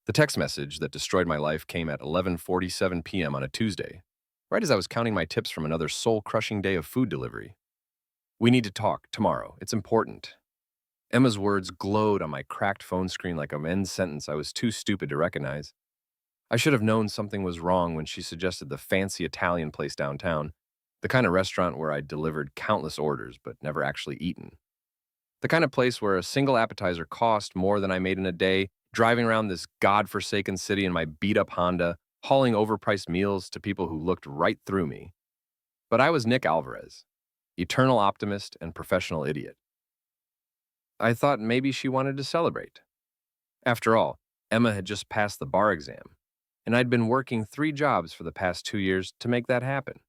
The text message that destroyed my life came at 11:47 p.m. on a Tuesday, right as I was counting my tips from another soul-crushing day of food delivery. "We need to talk tomorrow. It's important." Emma's words glowed on my cracked phone screen like a end sentence I was too stupid to recognize. I should have known something was wrong when she suggested the fancy Italian place downtown, the kind of restaurant where I'd delivered countless orders but never actually eaten. The kind of place where a single appetizer cost more than I made in a day, driving around this godforsaken city in my beat-up Honda, hauling overpriced meals to people who looked right through me. But I was Nick Alvarez, eternal optimist and professional idiot. I thought maybe she wanted to celebrate. After all, Emma had just passed the bar exam, and I'd been working 3 jobs for the past 2 years to make that happen.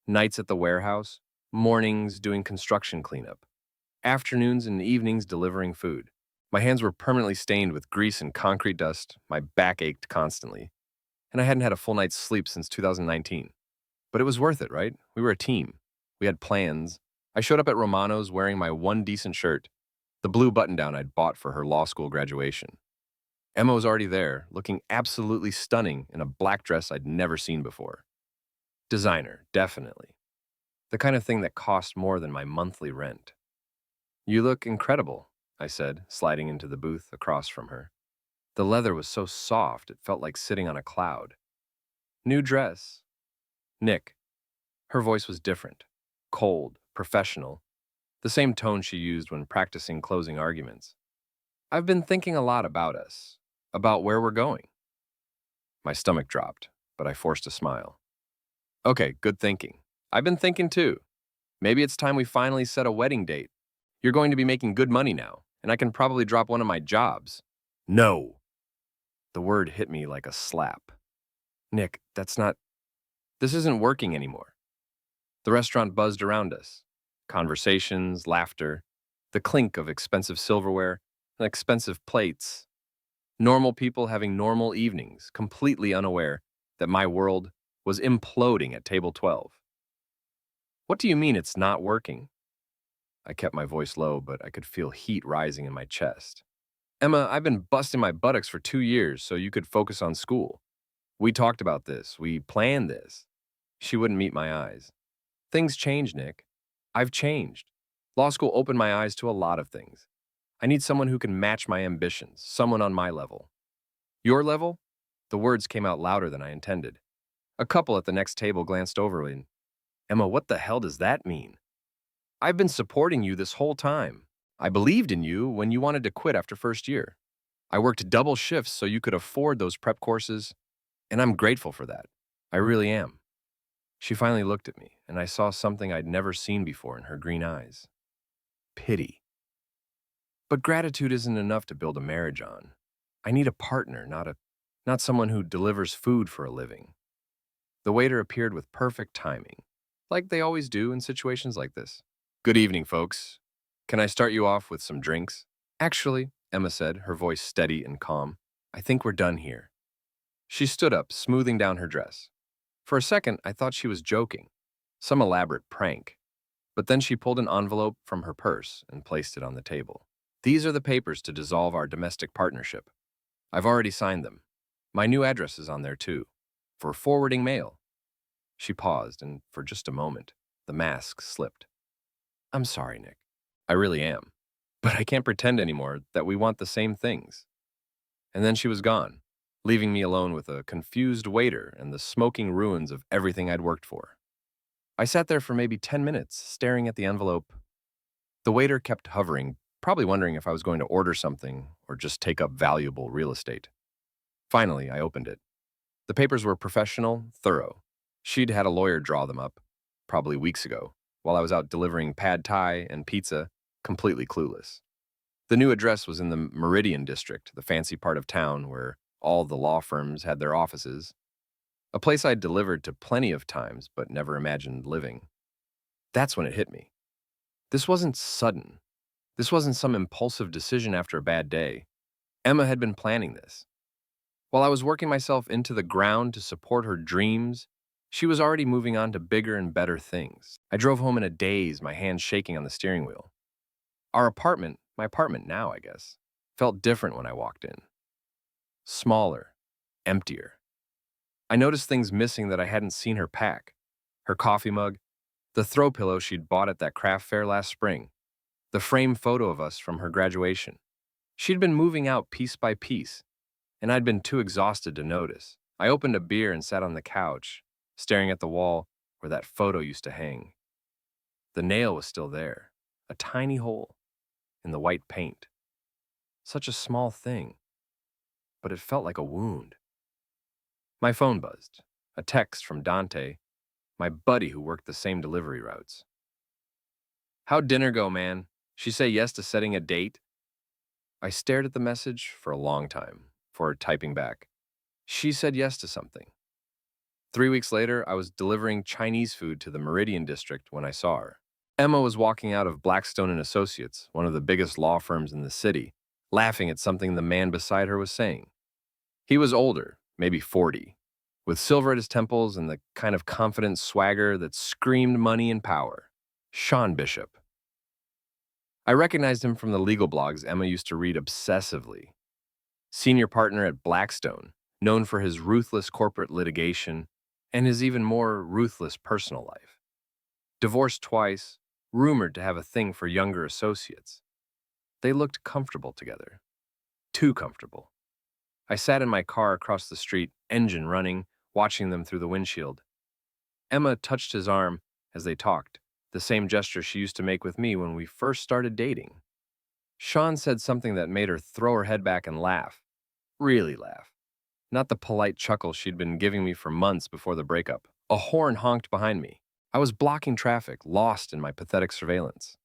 Nights at the warehouse, mornings doing construction cleanup, afternoons and evenings delivering food. My hands were permanently stained with grease and concrete dust, my back ached constantly, and I hadn't had a full night's sleep since 2019. But it was worth it, right? We were a team. We had plans. I showed up at Romano's wearing my one decent shirt, the blue button-down I'd bought for her law school graduation. Emma was already there, looking absolutely stunning in a black dress I'd never seen before. Designer, definitely. The kind of thing that cost more than my monthly rent. "You look incredible," I said, sliding into the booth across from her. The leather was so soft it felt like sitting on a cloud. "New dress." "Nick." Her voice was different, cold, professional, the same tone she used when practicing closing arguments. "I've been thinking a lot about us, about where we're going." My stomach dropped, but I forced a smile. "Okay, good thinking. I've been thinking too. Maybe it's time we finally set a wedding date. You're going to be making good money now, and I can probably drop one of my jobs." "No." The word hit me like a slap. "Nick, this isn't working anymore." The restaurant buzzed around us. Conversations, laughter, the clink of expensive silverware and expensive plates. Normal people having normal evenings, completely unaware that my world was imploding at table 12. "What do you mean it's not working?" I kept my voice low, but I could feel heat rising in my chest. "Emma, I've been busting my buttocks for 2 years so you could focus on school. We talked about this. We planned this." She wouldn't meet my eyes. "Things change, Nick. I've changed. Law school opened my eyes to a lot of things. I need someone who can match my ambitions, someone on my level." "Your level?" The words came out louder than I intended. A couple at the next table glanced over and, "Emma, what the hell does that mean?" "I've been supporting you this whole time. I believed in you when you wanted to quit after first year. I worked double shifts so you could afford those prep courses, and I'm grateful for that. I really am." She finally looked at me, and I saw something I'd never seen before in her green eyes. Pity. But gratitude isn't enough to build a marriage on. I need a partner, not someone who delivers food for a living. The waiter appeared with perfect timing, like they always do in situations like this. "Good evening, folks. Can I start you off with some drinks?" "Actually," Emma said, her voice steady and calm, "I think we're done here." She stood up, smoothing down her dress. For a second, I thought she was joking, some elaborate prank. But then she pulled an envelope from her purse and placed it on the table. "These are the papers to dissolve our domestic partnership. I've already signed them. My new address is on there, too. For forwarding mail." She paused, and for just a moment, the mask slipped. "I'm sorry, Nick. I really am. But I can't pretend anymore that we want the same things." And then she was gone, leaving me alone with a confused waiter and the smoking ruins of everything I'd worked for. I sat there for maybe 10 minutes, staring at the envelope. The waiter kept hovering, probably wondering if I was going to order something or just take up valuable real estate. Finally, I opened it. The papers were professional, thorough. She'd had a lawyer draw them up, probably weeks ago, while I was out delivering pad thai and pizza, completely clueless. The new address was in the Meridian District, the fancy part of town where all the law firms had their offices, a place I'd delivered to plenty of times but never imagined living. That's when it hit me. This wasn't sudden. This wasn't some impulsive decision after a bad day. Emma had been planning this. While I was working myself into the ground to support her dreams, she was already moving on to bigger and better things. I drove home in a daze, my hands shaking on the steering wheel. Our apartment, my apartment now, I guess, felt different when I walked in. smaller, emptier. I noticed things missing that I hadn't seen her pack. Her coffee mug, the throw pillow she'd bought at that craft fair last spring, the framed photo of us from her graduation. She'd been moving out piece by piece, and I'd been too exhausted to notice. I opened a beer and sat on the couch, staring at the wall where that photo used to hang. The nail was still there, a tiny hole in the white paint. Such a small thing, but it felt like a wound. My phone buzzed, a text from Dante, my buddy who worked the same delivery routes. "How'd dinner go, man? She say yes to setting a date?" I stared at the message for a long time before typing back. She said yes to something. 3 weeks later, I was delivering Chinese food to the Meridian district when I saw her. Emma was walking out of Blackstone and Associates, one of the biggest law firms in the city, laughing at something the man beside her was saying. He was older, maybe 40, with silver at his temples and the kind of confident swagger that screamed money and power. Sean Bishop. I recognized him from the legal blogs Emma used to read obsessively. Senior partner at Blackstone, known for his ruthless corporate litigation and his even more ruthless personal life. Divorced twice, rumored to have a thing for younger associates. They looked comfortable together. Too comfortable. I sat in my car across the street, engine running, watching them through the windshield. Emma touched his arm as they talked, the same gesture she used to make with me when we first started dating. Sean said something that made her throw her head back and laugh. Really laugh. Not the polite chuckle she'd been giving me for months before the breakup. A horn honked behind me. I was blocking traffic, lost in my pathetic surveillance.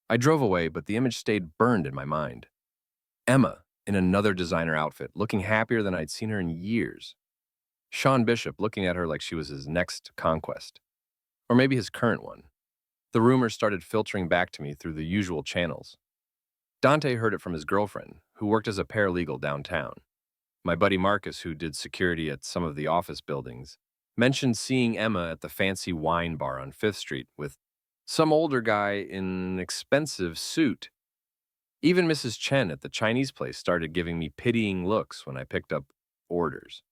I drove away, but the image stayed burned in my mind. Emma, in another designer outfit, looking happier than I'd seen her in years. Sean Bishop looking at her like she was his next conquest. Or maybe his current one. The rumors started filtering back to me through the usual channels. Dante heard it from his girlfriend, who worked as a paralegal downtown. My buddy Marcus, who did security at some of the office buildings, mentioned seeing Emma at the fancy wine bar on 5th Street with some older guy in an expensive suit. Even Mrs. Chen at the Chinese place started giving me pitying looks when I picked up orders.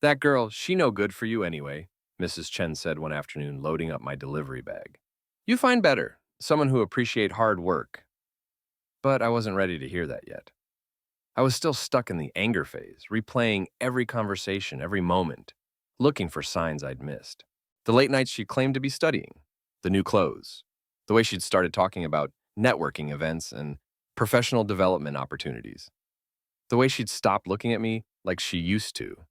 "That girl, she no good for you anyway," Mrs. Chen said one afternoon, loading up my delivery bag. "You find better, someone who appreciate hard work." But I wasn't ready to hear that yet. I was still stuck in the anger phase, replaying every conversation, every moment, looking for signs I'd missed. The late nights she claimed to be studying, the new clothes, the way she'd started talking about networking events and professional development opportunities, the way she'd stopped looking at me like she used to.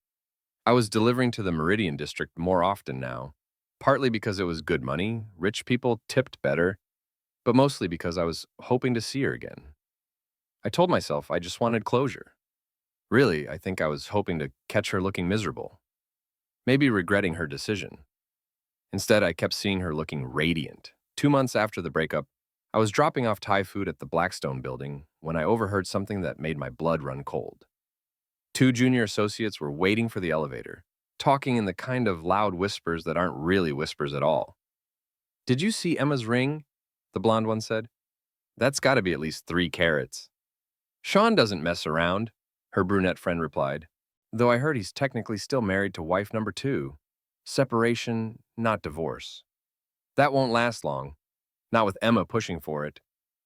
I was delivering to the Meridian district more often now, partly because it was good money, rich people tipped better, but mostly because I was hoping to see her again. I told myself I just wanted closure. Really, I think I was hoping to catch her looking miserable, maybe regretting her decision. Instead, I kept seeing her looking radiant. 2 months after the breakup, I was dropping off Thai food at the Blackstone building when I overheard something that made my blood run cold. 2 junior associates were waiting for the elevator, talking in the kind of loud whispers that aren't really whispers at all. "Did you see Emma's ring?" the blonde one said. "That's got to be at least 3 carats. "Sean doesn't mess around," her brunette friend replied, "though I heard he's technically still married to wife number 2. Separation, not divorce. That won't last long, not with Emma pushing for it.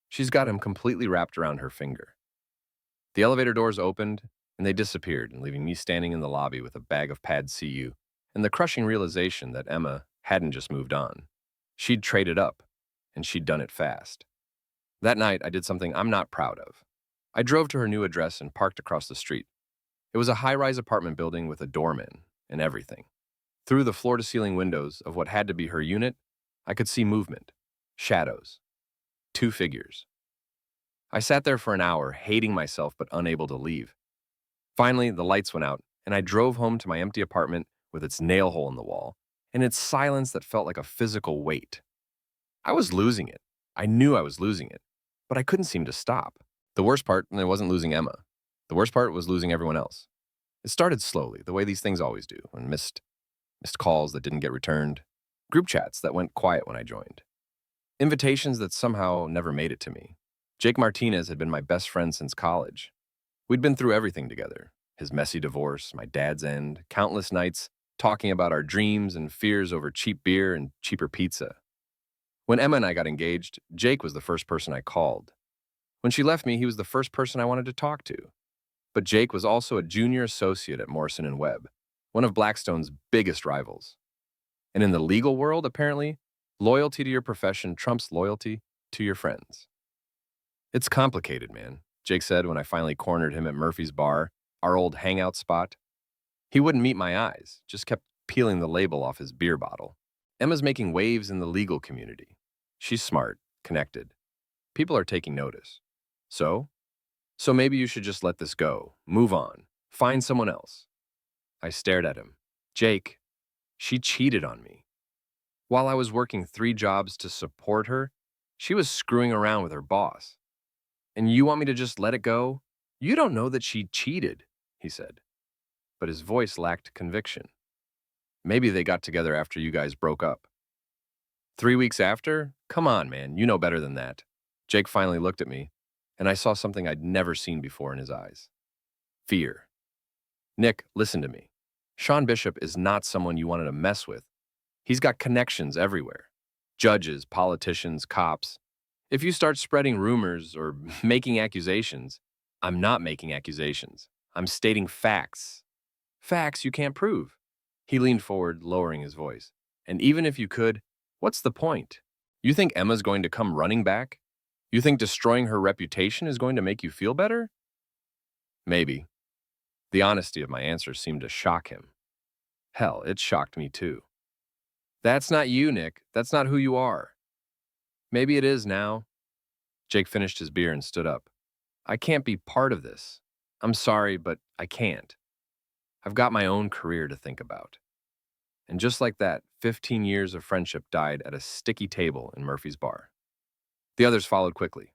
She's got him completely wrapped around her finger." The elevator doors opened, and they disappeared, leaving me standing in the lobby with a bag of Pad CU and the crushing realization that Emma hadn't just moved on. She'd traded up, and she'd done it fast. That night, I did something I'm not proud of. I drove to her new address and parked across the street. It was a high-rise apartment building with a doorman and everything. Through the floor-to-ceiling windows of what had to be her unit, I could see movement, shadows, 2 figures. I sat there for an hour, hating myself but unable to leave. Finally, the lights went out, and I drove home to my empty apartment with its nail hole in the wall and its silence that felt like a physical weight. I was losing it. I knew I was losing it, but I couldn't seem to stop. The worst part, it wasn't losing Emma. The worst part was losing everyone else. It started slowly, the way these things always do, when missed calls that didn't get returned, group chats that went quiet when I joined, invitations that somehow never made it to me. Jake Martinez had been my best friend since college. We'd been through everything together, His messy divorce, my dad's end, countless nights talking about our dreams and fears over cheap beer and cheaper pizza. When Emma and I got engaged, Jake was the first person I called. When she left me, he was the first person I wanted to talk to. But Jake was also a junior associate at Morrison and Webb, one of Blackstone's biggest rivals. And in the legal world, apparently, loyalty to your profession trumps loyalty to your friends. It's complicated, man, Jake said when I finally cornered him at Murphy's Bar, our old hangout spot. He wouldn't meet my eyes, just kept peeling the label off his beer bottle. Emma's making waves in the legal community. She's smart, connected. People are taking notice. So? So maybe you should just let this go, move on, find someone else. I stared at him. Jake, she cheated on me. While I was working 3 jobs to support her, she was screwing around with her boss. And you want me to just let it go? You don't know that she cheated, he said. But his voice lacked conviction. Maybe they got together after you guys broke up. 3 weeks after? Come on, man, you know better than that. Jake finally looked at me, and I saw something I'd never seen before in his eyes. Fear. Nick, listen to me. Sean Bishop is not someone you wanted to mess with. He's got connections everywhere. Judges, politicians, cops. If you start spreading rumors or making accusations, I'm not making accusations. I'm stating facts. Facts you can't prove. He leaned forward, lowering his voice. And even if you could, what's the point? You think Emma's going to come running back? You think destroying her reputation is going to make you feel better? Maybe. The honesty of my answer seemed to shock him. Hell, it shocked me too. That's not you, Nick. That's not who you are. Maybe it is now. Jake finished his beer and stood up. I can't be part of this. I'm sorry, but I can't. I've got my own career to think about. And just like that, 15 years of friendship died at a sticky table in Murphy's Bar. The others followed quickly.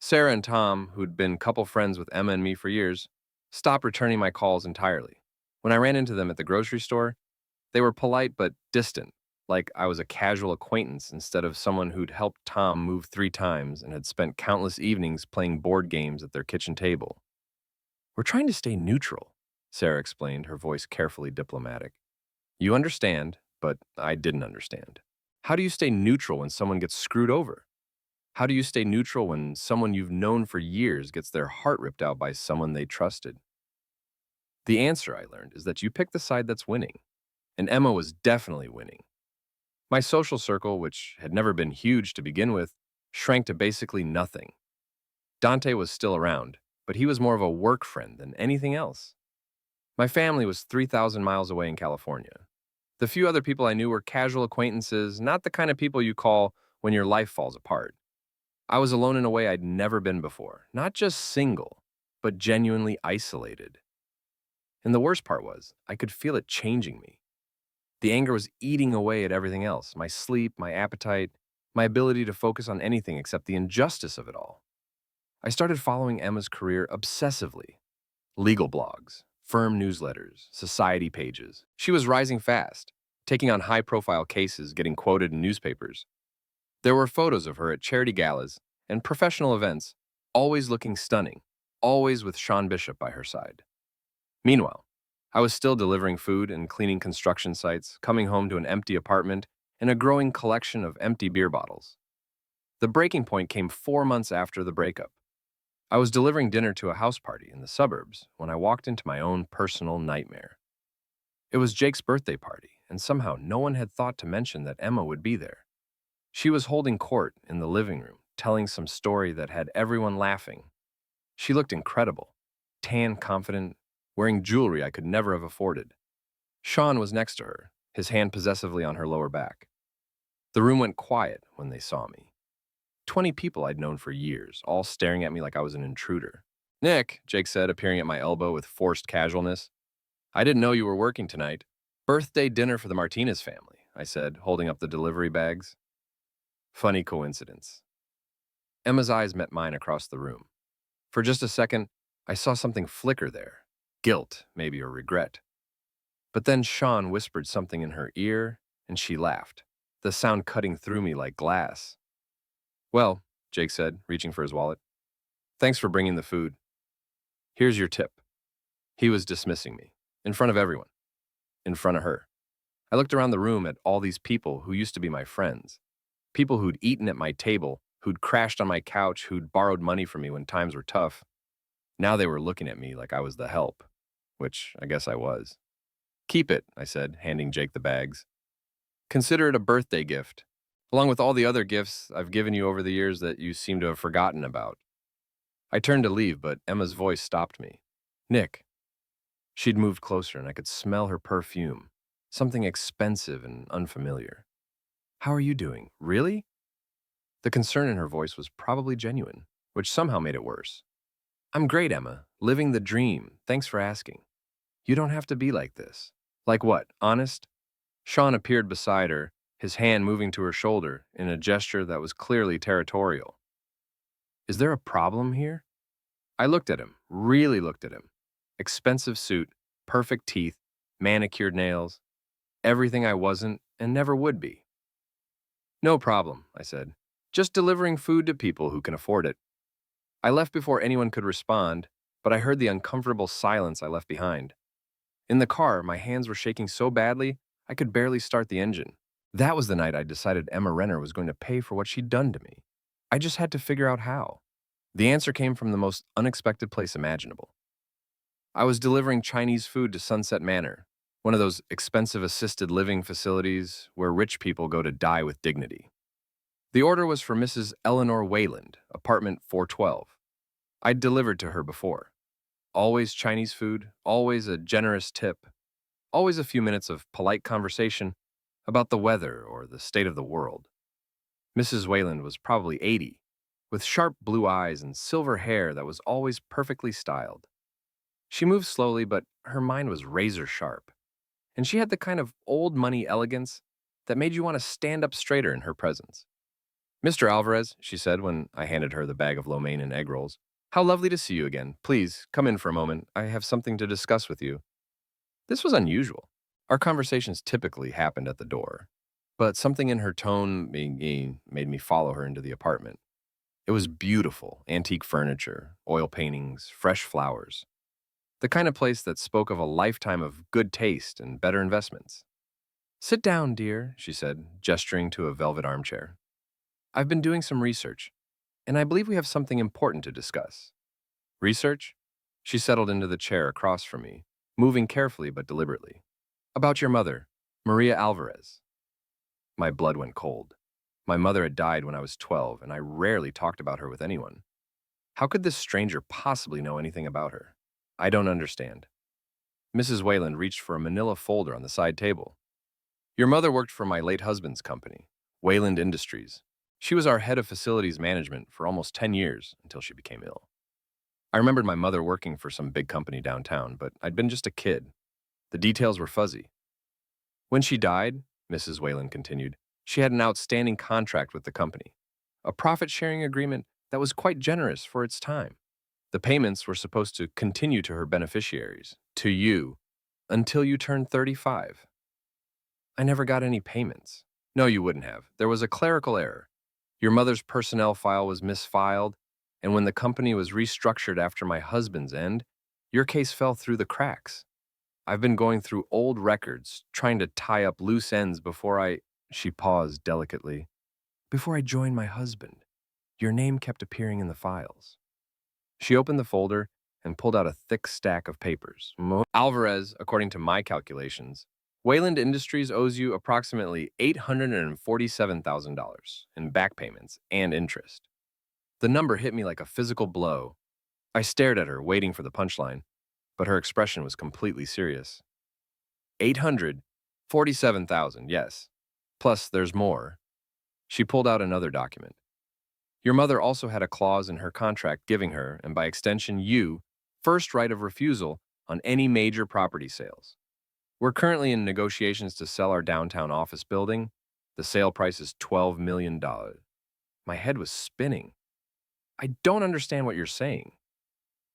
Sarah and Tom, who'd been couple friends with Emma and me for years, stopped returning my calls entirely. When I ran into them at the grocery store, they were polite but distant, like I was a casual acquaintance instead of someone who'd helped Tom move 3 times and had spent countless evenings playing board games at their kitchen table. We're trying to stay neutral, Sarah explained, her voice carefully diplomatic. You understand, but I didn't understand. How do you stay neutral when someone gets screwed over? How do you stay neutral when someone you've known for years gets their heart ripped out by someone they trusted? The answer, I learned, is that you pick the side that's winning. And Emma was definitely winning. My social circle, which had never been huge to begin with, shrank to basically nothing. Dante was still around, but he was more of a work friend than anything else. My family was 3,000 miles away in California. The few other people I knew were casual acquaintances, not the kind of people you call when your life falls apart. I was alone in a way I'd never been before, not just single, but genuinely isolated. And the worst part was, I could feel it changing me. The anger was eating away at everything else, my sleep, my appetite, my ability to focus on anything except the injustice of it all. I started following Emma's career obsessively. Legal blogs, firm newsletters, society pages. She was rising fast, taking on high-profile cases, getting quoted in newspapers. There were photos of her at charity galas and professional events, always looking stunning, always with Sean Bishop by her side. Meanwhile, I was still delivering food and cleaning construction sites, coming home to an empty apartment and a growing collection of empty beer bottles. The breaking point came 4 months after the breakup. I was delivering dinner to a house party in the suburbs when I walked into my own personal nightmare. It was Jake's birthday party, and somehow no one had thought to mention that Emma would be there. She was holding court in the living room, telling some story that had everyone laughing. She looked incredible, tan, confident, wearing jewelry I could never have afforded. Sean was next to her, his hand possessively on her lower back. The room went quiet when they saw me. 20 people I'd known for years, all staring at me like I was an intruder. Nick, Jake said, appearing at my elbow with forced casualness. I didn't know you were working tonight. Birthday dinner for the Martinez family, I said, holding up the delivery bags. Funny coincidence. Emma's eyes met mine across the room. For just a second, I saw something flicker there. Guilt, maybe, or regret. But then Sean whispered something in her ear, and she laughed, the sound cutting through me like glass. Well, Jake said, reaching for his wallet, thanks for bringing the food. Here's your tip. He was dismissing me. In front of everyone. In front of her. I looked around the room at all these people who used to be my friends. People who'd eaten at my table, who'd crashed on my couch, who'd borrowed money from me when times were tough. Now they were looking at me like I was the help, which I guess I was. Keep it, I said, handing Jake the bags. Consider it a birthday gift, along with all the other gifts I've given you over the years that you seem to have forgotten about. I turned to leave, but Emma's voice stopped me. Nick. She'd moved closer, and I could smell her perfume, something expensive and unfamiliar. How are you doing? Really? The concern in her voice was probably genuine, which somehow made it worse. I'm great, Emma. Living the dream. Thanks for asking. You don't have to be like this. Like what? Honest? Sean appeared beside her, his hand moving to her shoulder in a gesture that was clearly territorial. Is there a problem here? I looked at him, really looked at him. Expensive suit, perfect teeth, manicured nails, everything I wasn't and never would be. No problem, I said. Just delivering food to people who can afford it. I left before anyone could respond, but I heard the uncomfortable silence I left behind. In the car, my hands were shaking so badly, I could barely start the engine. That was the night I decided Emma Renner was going to pay for what she'd done to me. I just had to figure out how. The answer came from the most unexpected place imaginable. I was delivering Chinese food to Sunset Manor, one of those expensive assisted living facilities where rich people go to die with dignity. The order was for Mrs. Eleanor Wayland, apartment 412. I'd delivered to her before. Always Chinese food, always a generous tip, always a few minutes of polite conversation about the weather or the state of the world. Mrs. Wayland was probably 80, with sharp blue eyes and silver hair that was always perfectly styled. She moved slowly, but her mind was razor sharp, and she had the kind of old money elegance that made you want to stand up straighter in her presence. Mr. Alvarez, she said when I handed her the bag of lo mein and egg rolls, how lovely to see you again. Please, come in for a moment. I have something to discuss with you. This was unusual. Our conversations typically happened at the door, but something in her tone made me follow her into the apartment. It was beautiful, antique furniture, oil paintings, fresh flowers. The kind of place that spoke of a lifetime of good taste and better investments. Sit down, dear, she said, gesturing to a velvet armchair. I've been doing some research, and I believe we have something important to discuss. Research? She settled into the chair across from me, moving carefully but deliberately. About your mother, Maria Alvarez. My blood went cold. My mother had died when I was 12, and I rarely talked about her with anyone. How could this stranger possibly know anything about her? I don't understand. Mrs. Wayland reached for a manila folder on the side table. Your mother worked for my late husband's company, Wayland Industries. She was our head of facilities management for almost 10 years until she became ill. I remembered my mother working for some big company downtown, but I'd been just a kid. The details were fuzzy. When she died, Mrs. Wayland continued, she had an outstanding contract with the company, a profit-sharing agreement that was quite generous for its time. The payments were supposed to continue to her beneficiaries, to you, until you turned 35. I never got any payments. No, you wouldn't have. There was a clerical error. Your mother's personnel file was misfiled, and when the company was restructured after my husband's end, your case fell through the cracks. I've been going through old records, trying to tie up loose ends she paused delicately. Before I joined my husband, your name kept appearing in the files. She opened the folder and pulled out a thick stack of papers. Alvarez, according to my calculations, Wayland Industries owes you approximately $847,000 in back payments and interest. The number hit me like a physical blow. I stared at her, waiting for the punchline, but her expression was completely serious. 847,000, yes. Plus, there's more. She pulled out another document. Your mother also had a clause in her contract giving her, and by extension you, first right of refusal on any major property sales. We're currently in negotiations to sell our downtown office building. The sale price is $12 million. My head was spinning. I don't understand what you're saying.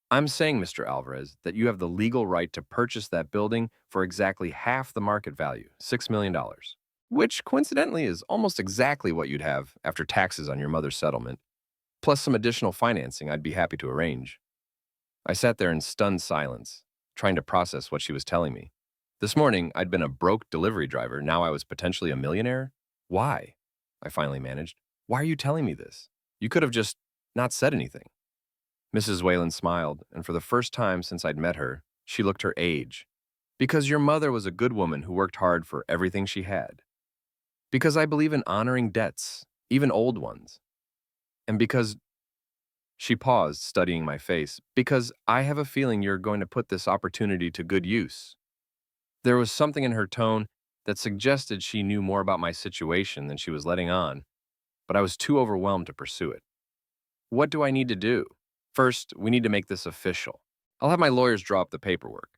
I'm saying, Mr. Alvarez, that you have the legal right to purchase that building for exactly half the market value, $6 million, which coincidentally is almost exactly what you'd have after taxes on your mother's settlement, plus some additional financing I'd be happy to arrange. I sat there in stunned silence. trying to process what she was telling me. This morning, I'd been a broke delivery driver. Now I was potentially a millionaire? Why? I finally managed. Why are you telling me this? You could have just not said anything. Mrs. Whalen smiled, and for the first time since I'd met her, she looked her age. Because your mother was a good woman who worked hard for everything she had. Because I believe in honoring debts, even old ones. And because she paused, studying my face, because I have a feeling you're going to put this opportunity to good use. There was something in her tone that suggested she knew more about my situation than she was letting on, but I was too overwhelmed to pursue it. What do I need to do? First, we need to make this official. I'll have my lawyers draw up the paperwork.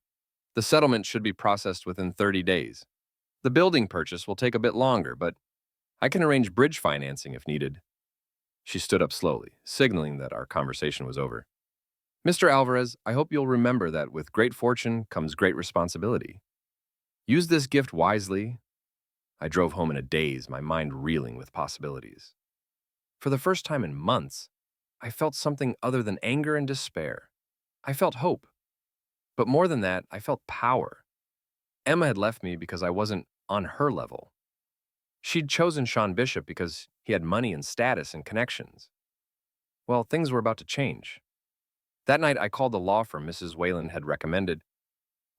The settlement should be processed within 30 days. The building purchase will take a bit longer, but I can arrange bridge financing if needed. She stood up slowly, signaling that our conversation was over. Mr. Alvarez, I hope you'll remember that with great fortune comes great responsibility. Use this gift wisely. I drove home in a daze, my mind reeling with possibilities. For the first time in months, I felt something other than anger and despair. I felt hope. But more than that, I felt power. Emma had left me because I wasn't on her level. She'd chosen Sean Bishop because he had money and status and connections. Well, things were about to change. That night, I called the law firm Mrs. Whalen had recommended.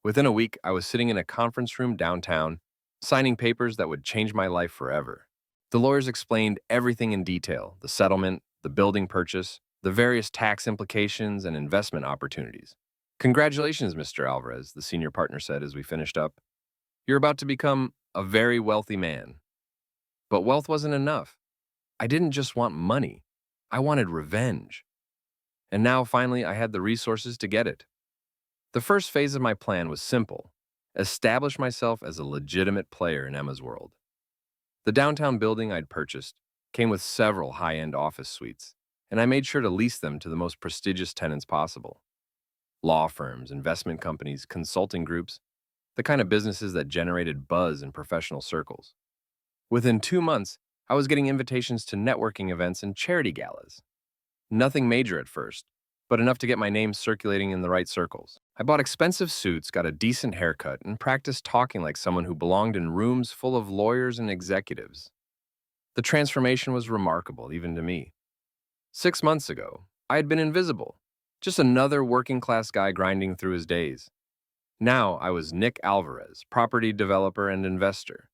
Within a week, I was sitting in a conference room downtown, signing papers that would change my life forever. The lawyers explained everything in detail: the settlement, the building purchase, the various tax implications and investment opportunities. Congratulations, Mr. Alvarez, the senior partner said as we finished up. You're about to become a very wealthy man. But wealth wasn't enough. I didn't just want money. I wanted revenge. And now, finally, I had the resources to get it. The first phase of my plan was simple: establish myself as a legitimate player in Emma's world. The downtown building I'd purchased came with several high-end office suites, and I made sure to lease them to the most prestigious tenants possible. Law firms, investment companies, consulting groups, the kind of businesses that generated buzz in professional circles. Within 2 months, I was getting invitations to networking events and charity galas. Nothing major at first, but enough to get my name circulating in the right circles. I bought expensive suits, got a decent haircut, and practiced talking like someone who belonged in rooms full of lawyers and executives. The transformation was remarkable, even to me. 6 months ago, I had been invisible, just another working-class guy grinding through his days. Now I was Nick Alvarez, property developer and investor.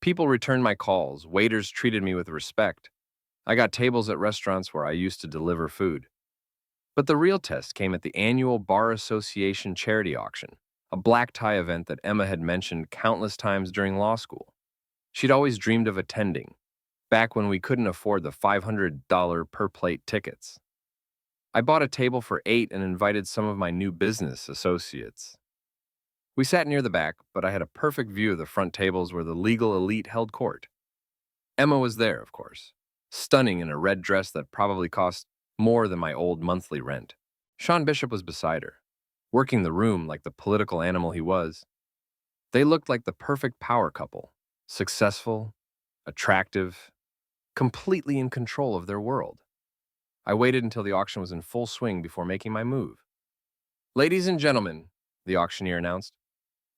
People returned my calls, waiters treated me with respect. I got tables at restaurants where I used to deliver food. But the real test came at the annual Bar Association charity auction, a black tie event that Emma had mentioned countless times during law school. She'd always dreamed of attending, back when we couldn't afford the $500 per plate tickets. I bought a table for 8 and invited some of my new business associates. We sat near the back, but I had a perfect view of the front tables where the legal elite held court. Emma was there, of course, stunning in a red dress that probably cost more than my old monthly rent. Sean Bishop was beside her, working the room like the political animal he was. They looked like the perfect power couple, successful, attractive, completely in control of their world. I waited until the auction was in full swing before making my move. Ladies and gentlemen, the auctioneer announced,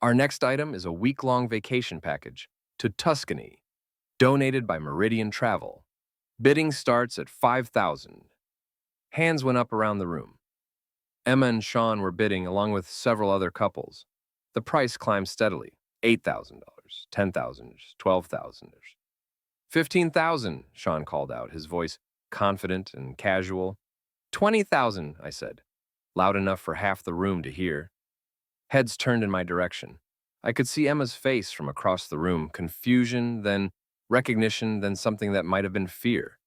our next item is a week-long vacation package to Tuscany, donated by Meridian Travel. Bidding starts at $5,000. Hands went up around the room. Emma and Sean were bidding along with several other couples. The price climbed steadily. $8,000, $10,000, $12,000. $15,000, Sean called out, his voice confident and casual. $20,000, I said, loud enough for half the room to hear. Heads turned in my direction. I could see Emma's face from across the room, confusion, then recognition, then something that might have been fear.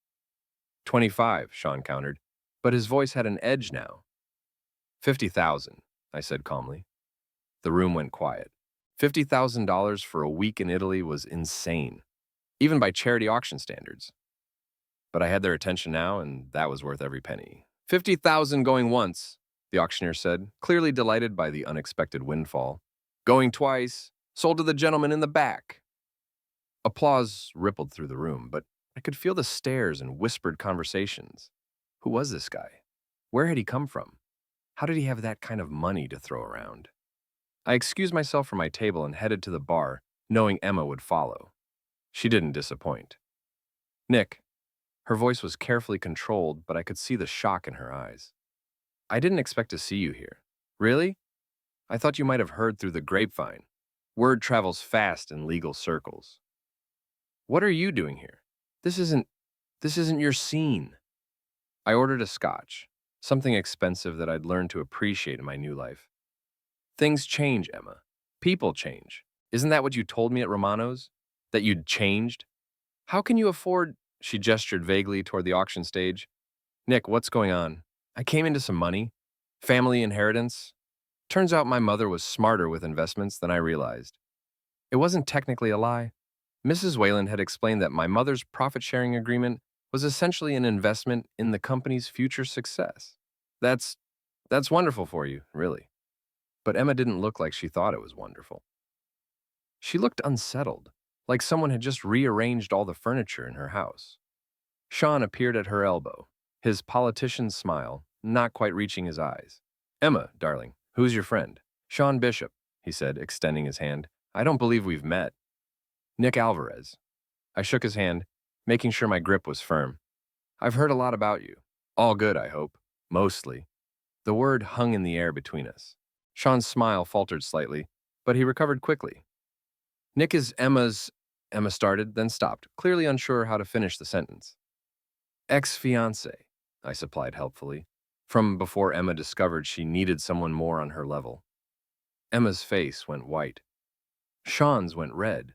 25, Sean countered, but his voice had an edge now. 50,000, I said calmly. The room went quiet. $50,000 for a week in Italy was insane, even by charity auction standards. But I had their attention now, and that was worth every penny. 50,000 going once, the auctioneer said, clearly delighted by the unexpected windfall. Going twice, sold to the gentleman in the back. Applause rippled through the room, but I could feel the stares and whispered conversations. Who was this guy? Where had he come from? How did he have that kind of money to throw around? I excused myself from my table and headed to the bar, knowing Emma would follow. She didn't disappoint. Nick, her voice was carefully controlled, but I could see the shock in her eyes. I didn't expect to see you here. Really? I thought you might have heard through the grapevine. Word travels fast in legal circles. What are you doing here? This isn't your scene. I ordered a scotch, something expensive that I'd learned to appreciate in my new life. Things change, Emma. People change. Isn't that what you told me at Romano's? That you'd changed? How can you afford? She gestured vaguely toward the auction stage. Nick, what's going on? I came into some money. Family inheritance. Turns out my mother was smarter with investments than I realized. It wasn't technically a lie. Mrs. Wayland had explained that my mother's profit-sharing agreement was essentially an investment in the company's future success. That's wonderful for you, really. But Emma didn't look like she thought it was wonderful. She looked unsettled, like someone had just rearranged all the furniture in her house. Sean appeared at her elbow, his politician's smile not quite reaching his eyes. Emma, darling, who's your friend? Sean Bishop, he said, extending his hand. I don't believe we've met. Nick Alvarez. I shook his hand, making sure my grip was firm. I've heard a lot about you. All good, I hope. Mostly. The word hung in the air between us. Sean's smile faltered slightly, but he recovered quickly. Nick is Emma's... Emma started, then stopped, clearly unsure how to finish the sentence. Ex-fiancé, I supplied helpfully, from before Emma discovered she needed someone more on her level. Emma's face went white. Sean's went red.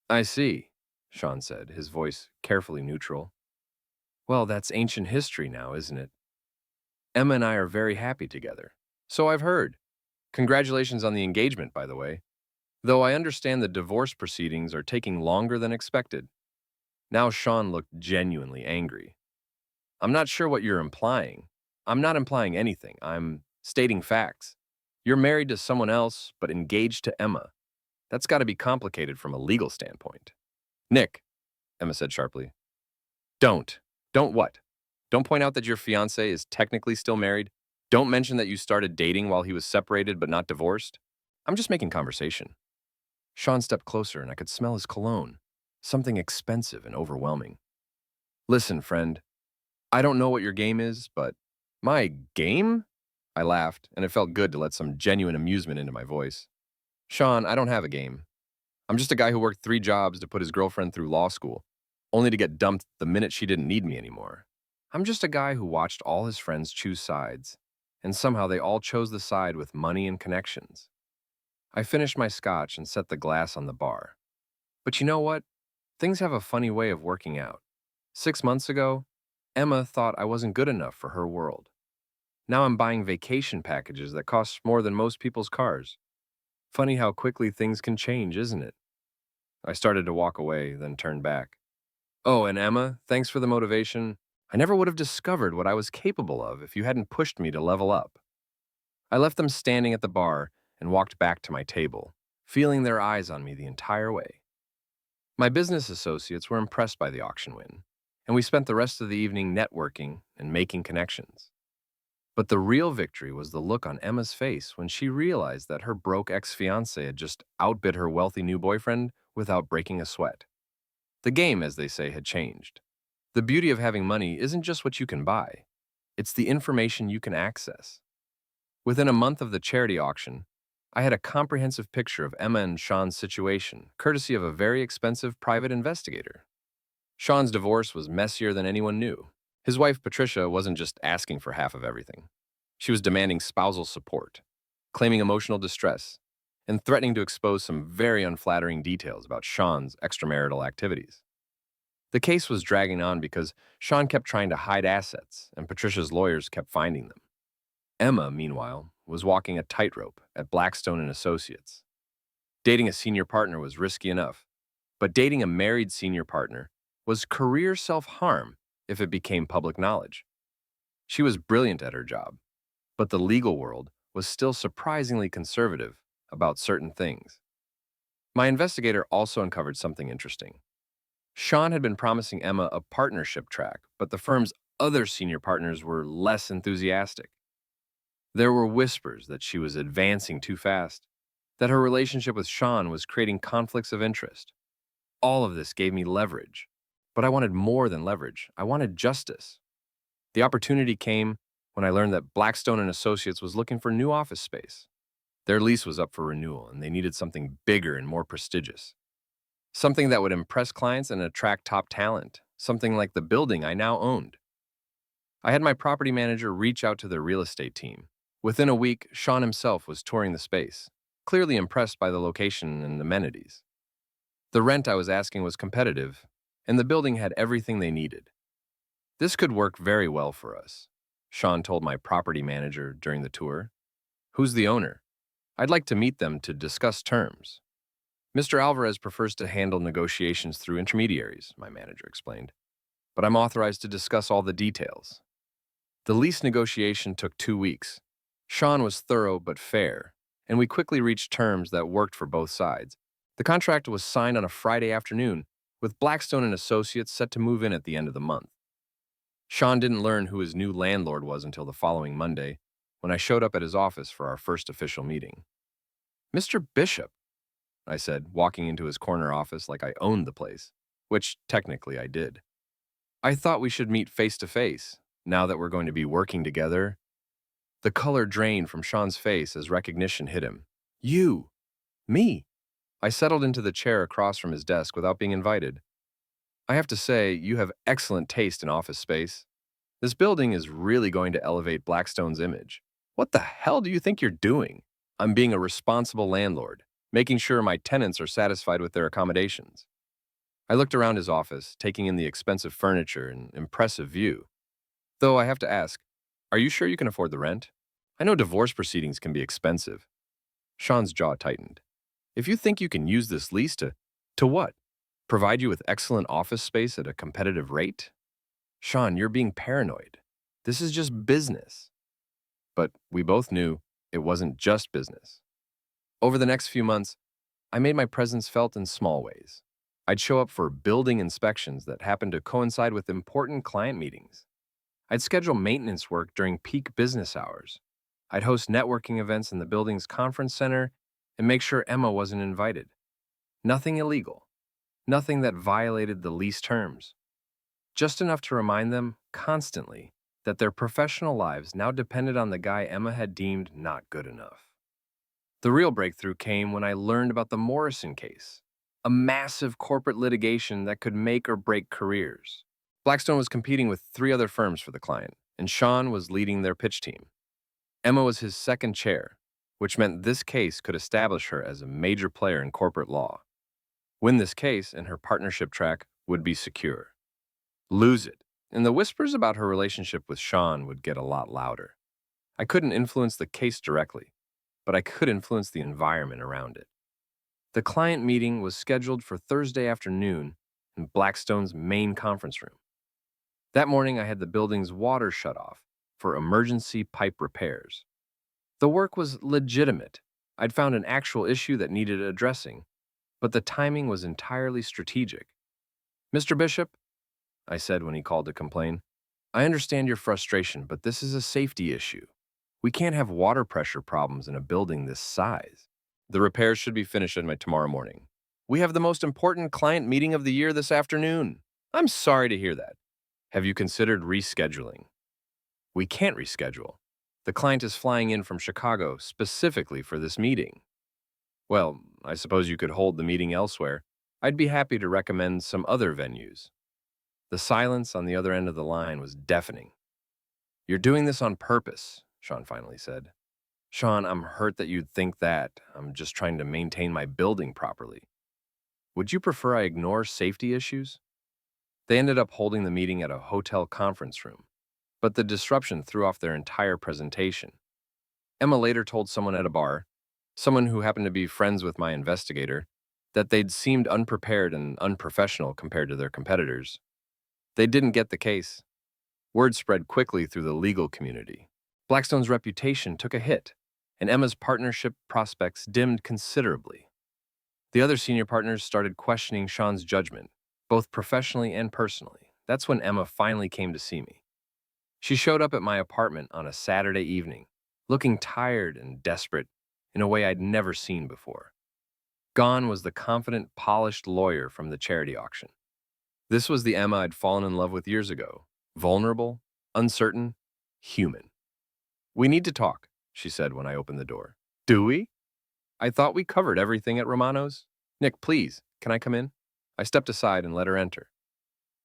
I see, Sean said, his voice carefully neutral. Well, that's ancient history now, isn't it? Emma and I are very happy together. So I've heard. Congratulations on the engagement, by the way. Though I understand the divorce proceedings are taking longer than expected. Now Sean looked genuinely angry. I'm not sure what you're implying. I'm not implying anything. I'm stating facts. You're married to someone else, but engaged to Emma. That's got to be complicated from a legal standpoint. Nick, Emma said sharply. Don't. Don't what? Don't point out that your fiancé is technically still married. Don't mention that you started dating while he was separated but not divorced. I'm just making conversation. Sean stepped closer and I could smell his cologne, something expensive and overwhelming. Listen, friend, I don't know what your game is, but my game? I laughed, and it felt good to let some genuine amusement into my voice. Sean, I don't have a game. I'm just a guy who worked 3 jobs to put his girlfriend through law school, only to get dumped the minute she didn't need me anymore. I'm just a guy who watched all his friends choose sides, and somehow they all chose the side with money and connections. I finished my scotch and set the glass on the bar. But you know what? Things have a funny way of working out. 6 months ago, Emma thought I wasn't good enough for her world. Now I'm buying vacation packages that cost more than most people's cars. Funny how quickly things can change, isn't it? I started to walk away, then turned back. Oh, and Emma, thanks for the motivation. I never would have discovered what I was capable of if you hadn't pushed me to level up. I left them standing at the bar and walked back to my table, feeling their eyes on me the entire way. My business associates were impressed by the auction win, and we spent the rest of the evening networking and making connections. But the real victory was the look on Emma's face when she realized that her broke ex-fiancé had just outbid her wealthy new boyfriend without breaking a sweat. The game, as they say, had changed. The beauty of having money isn't just what you can buy. It's the information you can access. Within a month of the charity auction, I had a comprehensive picture of Emma and Sean's situation, courtesy of a very expensive private investigator. Sean's divorce was messier than anyone knew. His wife, Patricia, wasn't just asking for half of everything. She was demanding spousal support, claiming emotional distress, and threatening to expose some very unflattering details about Sean's extramarital activities. The case was dragging on because Sean kept trying to hide assets, and Patricia's lawyers kept finding them. Emma, meanwhile, was walking a tightrope at Blackstone and Associates. Dating a senior partner was risky enough, but dating a married senior partner was career self-harm if it became public knowledge. She was brilliant at her job, but the legal world was still surprisingly conservative about certain things. My investigator also uncovered something interesting. Sean had been promising Emma a partnership track, but the firm's other senior partners were less enthusiastic. There were whispers that she was advancing too fast, that her relationship with Sean was creating conflicts of interest. All of this gave me leverage. But I wanted more than leverage. I wanted justice. The opportunity came when I learned that Blackstone and Associates was looking for new office space. Their lease was up for renewal, and they needed something bigger and more prestigious. Something that would impress clients and attract top talent. Something like the building I now owned. I had my property manager reach out to their real estate team. Within a week, Sean himself was touring the space, clearly impressed by the location and amenities. The rent I was asking was competitive, and the building had everything they needed. This could work very well for us, Sean told my property manager during the tour. Who's the owner? I'd like to meet them to discuss terms. Mr. Alvarez prefers to handle negotiations through intermediaries, my manager explained, but I'm authorized to discuss all the details. The lease negotiation took 2 weeks. Sean was thorough but fair, and we quickly reached terms that worked for both sides. The contract was signed on a Friday afternoon, with Blackstone and Associates set to move in at the end of the month. Sean didn't learn who his new landlord was until the following Monday, when I showed up at his office for our first official meeting. "Mr. Bishop," I said, walking into his corner office like I owned the place, which technically I did. "I thought we should meet face to face, now that we're going to be working together." The color drained from Sean's face as recognition hit him. "You? Me?" I settled into the chair across from his desk without being invited. "I have to say, you have excellent taste in office space. This building is really going to elevate Blackstone's image. What the hell do you think you're doing? I'm being a responsible landlord, making sure my tenants are satisfied with their accommodations." I looked around his office, taking in the expensive furniture and impressive view. Though I have to ask, are you sure you can afford the rent? I know divorce proceedings can be expensive. Sean's jaw tightened. "If you think you can use this lease to what? Provide you with excellent office space at a competitive rate? Sean, you're being paranoid. This is just business." But we both knew it wasn't just business. Over the next few months, I made my presence felt in small ways. I'd show up for building inspections that happened to coincide with important client meetings. I'd schedule maintenance work during peak business hours. I'd host networking events in the building's conference center and make sure Emma wasn't invited. Nothing illegal. Nothing that violated the lease terms. Just enough to remind them, constantly, that their professional lives now depended on the guy Emma had deemed not good enough. The real breakthrough came when I learned about the Morrison case, a massive corporate litigation that could make or break careers. Blackstone was competing with 3 other firms for the client, and Sean was leading their pitch team. Emma was his second chair, which meant this case could establish her as a major player in corporate law. Win this case, and her partnership track would be secure. Lose it, and the whispers about her relationship with Sean would get a lot louder. I couldn't influence the case directly, but I could influence the environment around it. The client meeting was scheduled for Thursday afternoon in Blackstone's main conference room. That morning, I had the building's water shut off for emergency pipe repairs. The work was legitimate. I'd found an actual issue that needed addressing, but the timing was entirely strategic. "Mr. Bishop," I said when he called to complain, "I understand your frustration, but this is a safety issue. We can't have water pressure problems in a building this size. The repairs should be finished by tomorrow morning. We have the most important client meeting of the year this afternoon." "I'm sorry to hear that. Have you considered rescheduling?" "We can't reschedule. The client is flying in from Chicago specifically for this meeting." "Well, I suppose you could hold the meeting elsewhere. I'd be happy to recommend some other venues." The silence on the other end of the line was deafening. "You're doing this on purpose," Sean finally said. "Sean, I'm hurt that you'd think that. I'm just trying to maintain my building properly. Would you prefer I ignore safety issues?" They ended up holding the meeting at a hotel conference room, but the disruption threw off their entire presentation. Emma later told someone at a bar, someone who happened to be friends with my investigator, that they'd seemed unprepared and unprofessional compared to their competitors. They didn't get the case. Word spread quickly through the legal community. Blackstone's reputation took a hit, and Emma's partnership prospects dimmed considerably. The other senior partners started questioning Sean's judgment, both professionally and personally. That's when Emma finally came to see me. She showed up at my apartment on a Saturday evening, looking tired and desperate in a way I'd never seen before. Gone was the confident, polished lawyer from the charity auction. This was the Emma I'd fallen in love with years ago. Vulnerable, uncertain, human. "We need to talk," she said when I opened the door. "Do we? I thought we covered everything at Romano's." "Nick, please, can I come in?" I stepped aside and let her enter.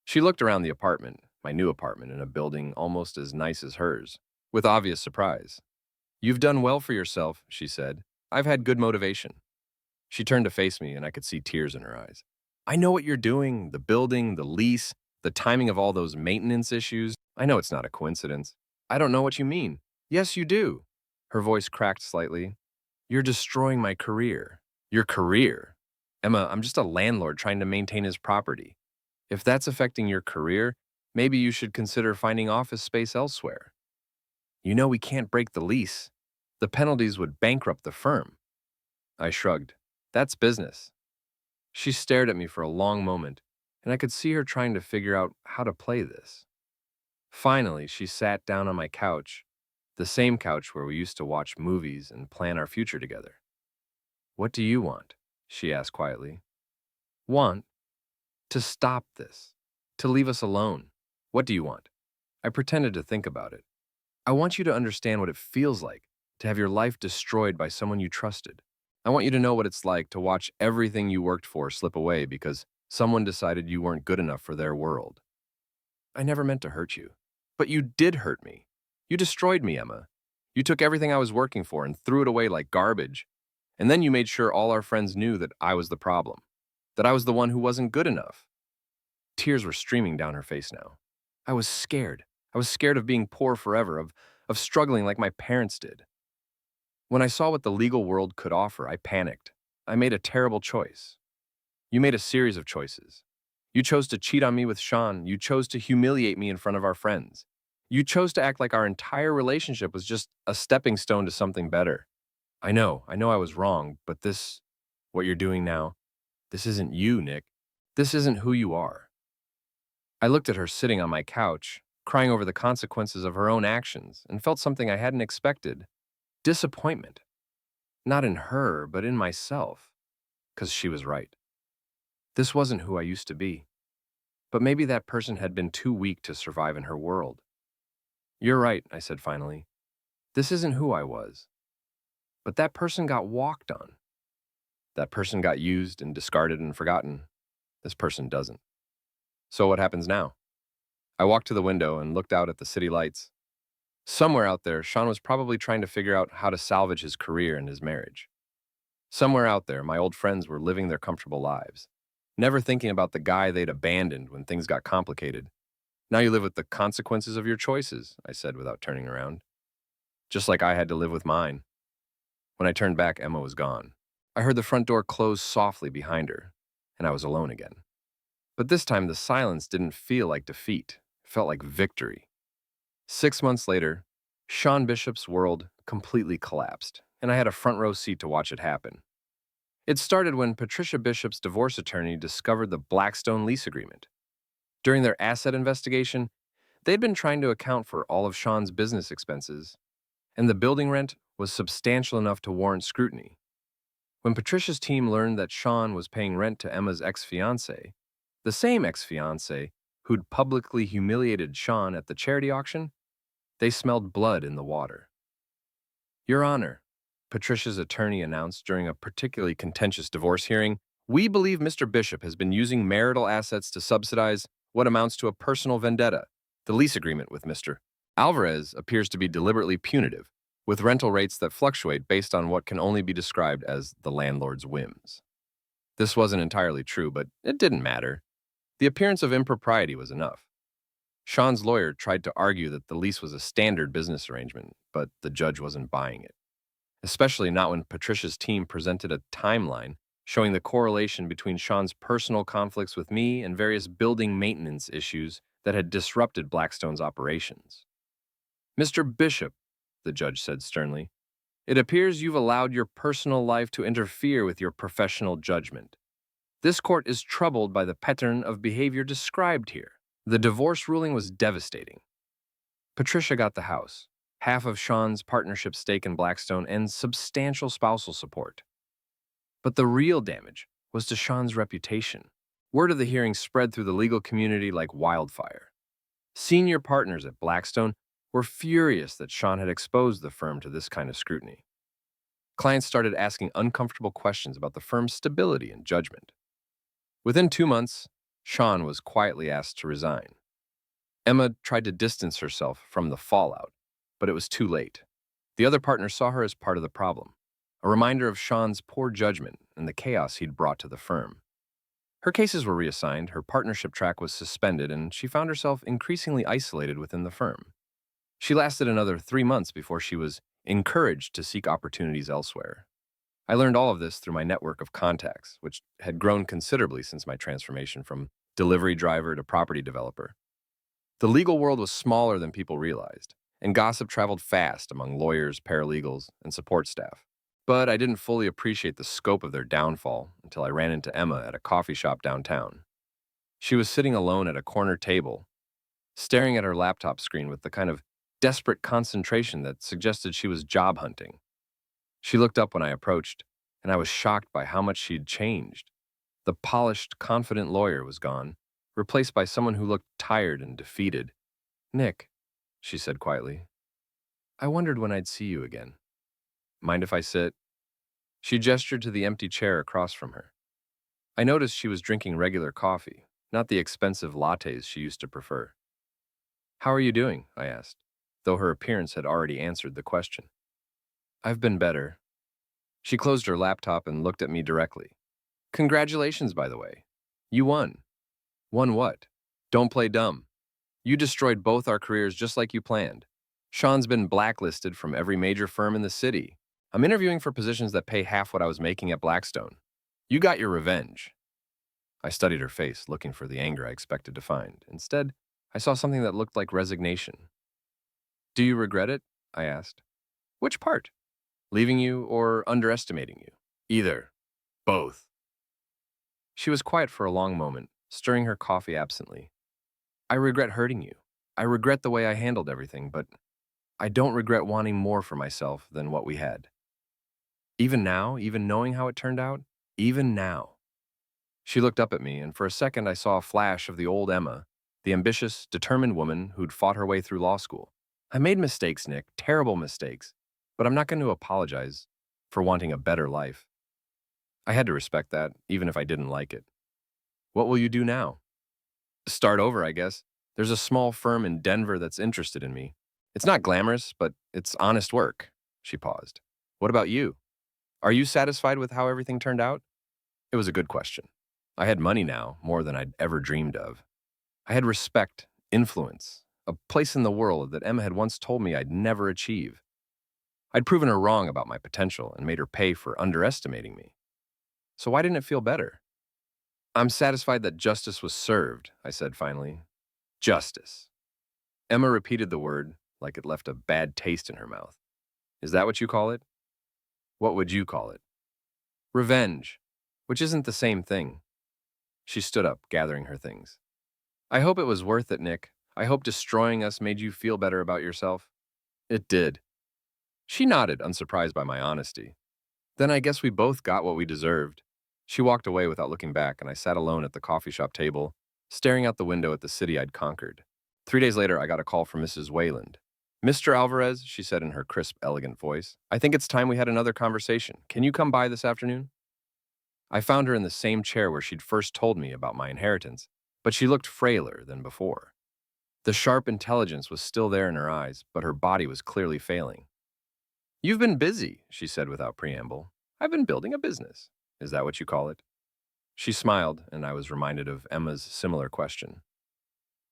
She looked around the apartment, my new apartment in a building almost as nice as hers, with obvious surprise. "You've done well for yourself," she said. "I've had good motivation." She turned to face me, and I could see tears in her eyes. "I know what you're doing, the building, the lease, the timing of all those maintenance issues. I know it's not a coincidence." "I don't know what you mean." "Yes, you do." Her voice cracked slightly. "You're destroying my career." "Your career?" "Emma, I'm just a landlord trying to maintain his property. If that's affecting your career, maybe you should consider finding office space elsewhere. You know we can't break the lease. The penalties would bankrupt the firm." I shrugged. "That's business." She stared at me for a long moment, and I could see her trying to figure out how to play this. Finally, she sat down on my couch, the same couch where we used to watch movies and plan our future together. "What do you want?" she asked quietly. "Want? To stop this. To leave us alone. What do you want?" I pretended to think about it. "I want you to understand what it feels like to have your life destroyed by someone you trusted. I want you to know what it's like to watch everything you worked for slip away because someone decided you weren't good enough for their world. I never meant to hurt you. But you did hurt me. You destroyed me, Emma. You took everything I was working for and threw it away like garbage. And then you made sure all our friends knew that I was the problem, that I was the one who wasn't good enough." Tears were streaming down her face now. I was scared. I was scared of being poor forever, of struggling like my parents did. When I saw what the legal world could offer, I panicked. I made a terrible choice. You made a series of choices. You chose to cheat on me with Sean. You chose to humiliate me in front of our friends. You chose to act like our entire relationship was just a stepping stone to something better. I know I was wrong, but what you're doing now, this isn't you, Nick. This isn't who you are." I looked at her sitting on my couch, crying over the consequences of her own actions, and felt something I hadn't expected. Disappointment. Not in her, but in myself. 'Cause she was right. This wasn't who I used to be. But maybe that person had been too weak to survive in her world. "You're right," I said finally. "This isn't who I was. But that person got walked on. That person got used and discarded and forgotten. This person doesn't. So what happens now?" I walked to the window and looked out at the city lights. Somewhere out there, Sean was probably trying to figure out how to salvage his career and his marriage. Somewhere out there, my old friends were living their comfortable lives, never thinking about the guy they'd abandoned when things got complicated. "Now you live with the consequences of your choices," I said without turning around. "Just like I had to live with mine." When I turned back, Emma was gone. I heard the front door close softly behind her, and I was alone again. But this time, the silence didn't feel like defeat. It felt like victory. 6 months later, Sean Bishop's world completely collapsed, and I had a front row seat to watch it happen. It started when Patricia Bishop's divorce attorney discovered the Blackstone lease agreement. During their asset investigation, they'd been trying to account for all of Sean's business expenses, and the building rent was substantial enough to warrant scrutiny. When Patricia's team learned that Sean was paying rent to Emma's ex-fiancé, the same ex-fiancé who'd publicly humiliated Sean at the charity auction, they smelled blood in the water. "Your Honor," Patricia's attorney announced during a particularly contentious divorce hearing, "we believe Mr. Bishop has been using marital assets to subsidize what amounts to a personal vendetta. The lease agreement with Mr. Alvarez appears to be deliberately punitive, with rental rates that fluctuate based on what can only be described as the landlord's whims." This wasn't entirely true, but it didn't matter. The appearance of impropriety was enough. Sean's lawyer tried to argue that the lease was a standard business arrangement, but the judge wasn't buying it. Especially not when Patricia's team presented a timeline showing the correlation between Sean's personal conflicts with me and various building maintenance issues that had disrupted Blackstone's operations. "Mr. Bishop," the judge said sternly, "it appears you've allowed your personal life to interfere with your professional judgment. This court is troubled by the pattern of behavior described here." The divorce ruling was devastating. Patricia got the house. half of Sean's partnership stake in Blackstone, and substantial spousal support. But the real damage was to Sean's reputation. Word of the hearing spread through the legal community like wildfire. Senior partners at Blackstone were furious that Sean had exposed the firm to this kind of scrutiny. Clients started asking uncomfortable questions about the firm's stability and judgment. Within 2 months, Sean was quietly asked to resign. Emma tried to distance herself from the fallout, but it was too late. The other partners saw her as part of the problem, a reminder of Sean's poor judgment and the chaos he'd brought to the firm. Her cases were reassigned, her partnership track was suspended, and she found herself increasingly isolated within the firm. She lasted another 3 months before she was encouraged to seek opportunities elsewhere. I learned all of this through my network of contacts, which had grown considerably since my transformation from delivery driver to property developer. The legal world was smaller than people realized, and gossip traveled fast among lawyers, paralegals, and support staff. But I didn't fully appreciate the scope of their downfall until I ran into Emma at a coffee shop downtown. She was sitting alone at a corner table, staring at her laptop screen with the kind of desperate concentration that suggested she was job hunting. She looked up when I approached, and I was shocked by how much she'd changed. The polished, confident lawyer was gone, replaced by someone who looked tired and defeated. "Nick," she said quietly, "I wondered when I'd see you again. Mind if I sit?" She gestured to the empty chair across from her. I noticed she was drinking regular coffee, not the expensive lattes she used to prefer. "How are you doing?" I asked, though her appearance had already answered the question. "I've been better." She closed her laptop and looked at me directly. "Congratulations, by the way. You won." "Won what?" "Don't play dumb. You destroyed both our careers just like you planned. Sean's been blacklisted from every major firm in the city. I'm interviewing for positions that pay half what I was making at Blackstone. You got your revenge." I studied her face, looking for the anger I expected to find. Instead, I saw something that looked like resignation. "Do you regret it?" I asked. "Which part? Leaving you or underestimating you?" "Either. Both." She was quiet for a long moment, stirring her coffee absently. "I regret hurting you. I regret the way I handled everything, but I don't regret wanting more for myself than what we had. Even now, even knowing how it turned out, even now." She looked up at me, and for a second I saw a flash of the old Emma, the ambitious, determined woman who'd fought her way through law school. "I made mistakes, Nick, terrible mistakes, but I'm not going to apologize for wanting a better life." I had to respect that, even if I didn't like it. "What will you do now?" "Start over, I guess. There's a small firm in Denver that's interested in me. It's not glamorous, but it's honest work." She paused. "What about you? Are you satisfied with how everything turned out?" It was a good question. I had money now, more than I'd ever dreamed of. I had respect, influence, a place in the world that Emma had once told me I'd never achieve. I'd proven her wrong about my potential and made her pay for underestimating me. So why didn't it feel better? "I'm satisfied that justice was served," I said finally. "Justice." Emma repeated the word like it left a bad taste in her mouth. "Is that what you call it?" "What would you call it?" "Revenge, which isn't the same thing." She stood up, gathering her things. "I hope it was worth it, Nick. I hope destroying us made you feel better about yourself." "It did." She nodded, unsurprised by my honesty. "Then I guess we both got what we deserved." She walked away without looking back, and I sat alone at the coffee shop table, staring out the window at the city I'd conquered. 3 days later, I got a call from Mrs. Wayland. "Mr. Alvarez," she said in her crisp, elegant voice, "I think it's time we had another conversation. Can you come by this afternoon?" I found her in the same chair where she'd first told me about my inheritance, but she looked frailer than before. The sharp intelligence was still there in her eyes, but her body was clearly failing. "You've been busy," she said without preamble. "I've been building a business. Is that what you call it?" She smiled, and I was reminded of Emma's similar question.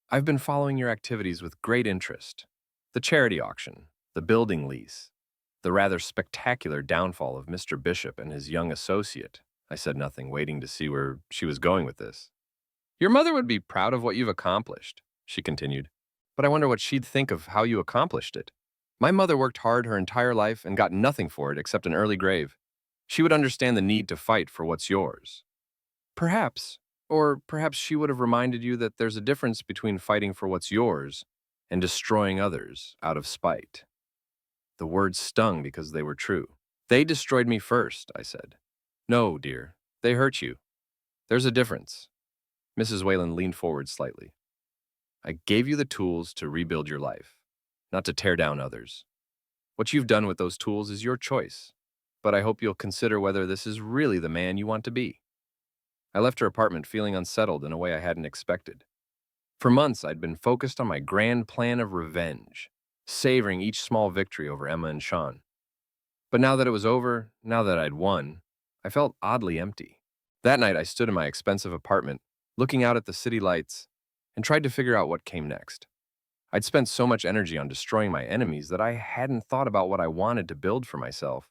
"I've been following your activities with great interest. The charity auction, the building lease, the rather spectacular downfall of Mr. Bishop and his young associate." I said nothing, waiting to see where she was going with this. "Your mother would be proud of what you've accomplished," she continued, "but I wonder what she'd think of how you accomplished it. My mother worked hard her entire life and got nothing for it except an early grave. She would understand the need to fight for what's yours." "Perhaps. Or perhaps she would have reminded you that there's a difference between fighting for what's yours and destroying others out of spite." The words stung because they were true. They destroyed me first, I said. No, dear. They hurt you. There's a difference. Mrs. Whalen leaned forward slightly. I gave you the tools to rebuild your life, not to tear down others. What you've done with those tools is your choice, but I hope you'll consider whether this is really the man you want to be. I left her apartment feeling unsettled in a way I hadn't expected. For months, I'd been focused on my grand plan of revenge, savoring each small victory over Emma and Sean. But now that it was over, now that I'd won, I felt oddly empty. That night, I stood in my expensive apartment, looking out at the city lights, and tried to figure out what came next. I'd spent so much energy on destroying my enemies that I hadn't thought about what I wanted to build for myself.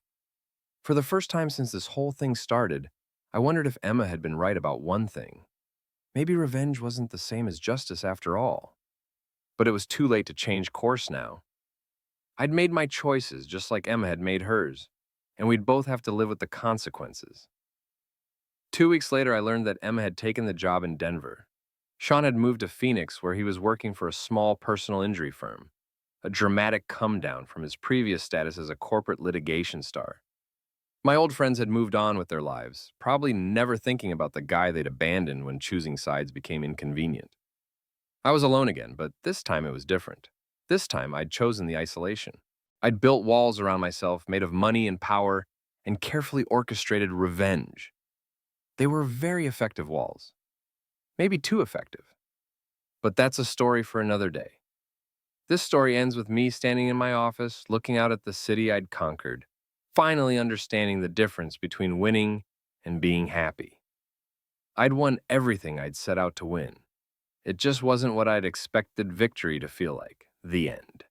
For the first time since this whole thing started, I wondered if Emma had been right about one thing. Maybe revenge wasn't the same as justice after all. But it was too late to change course now. I'd made my choices just like Emma had made hers, and we'd both have to live with the consequences. 2 weeks later, I learned that Emma had taken the job in Denver. Sean had moved to Phoenix, where he was working for a small personal injury firm, a dramatic come-down from his previous status as a corporate litigation star. My old friends had moved on with their lives, probably never thinking about the guy they'd abandoned when choosing sides became inconvenient. I was alone again, but this time it was different. This time I'd chosen the isolation. I'd built walls around myself made of money and power and carefully orchestrated revenge. They were very effective walls. Maybe too effective. But that's a story for another day. This story ends with me standing in my office, looking out at the city I'd conquered, finally understanding the difference between winning and being happy. I'd won everything I'd set out to win. It just wasn't what I'd expected victory to feel like. The end.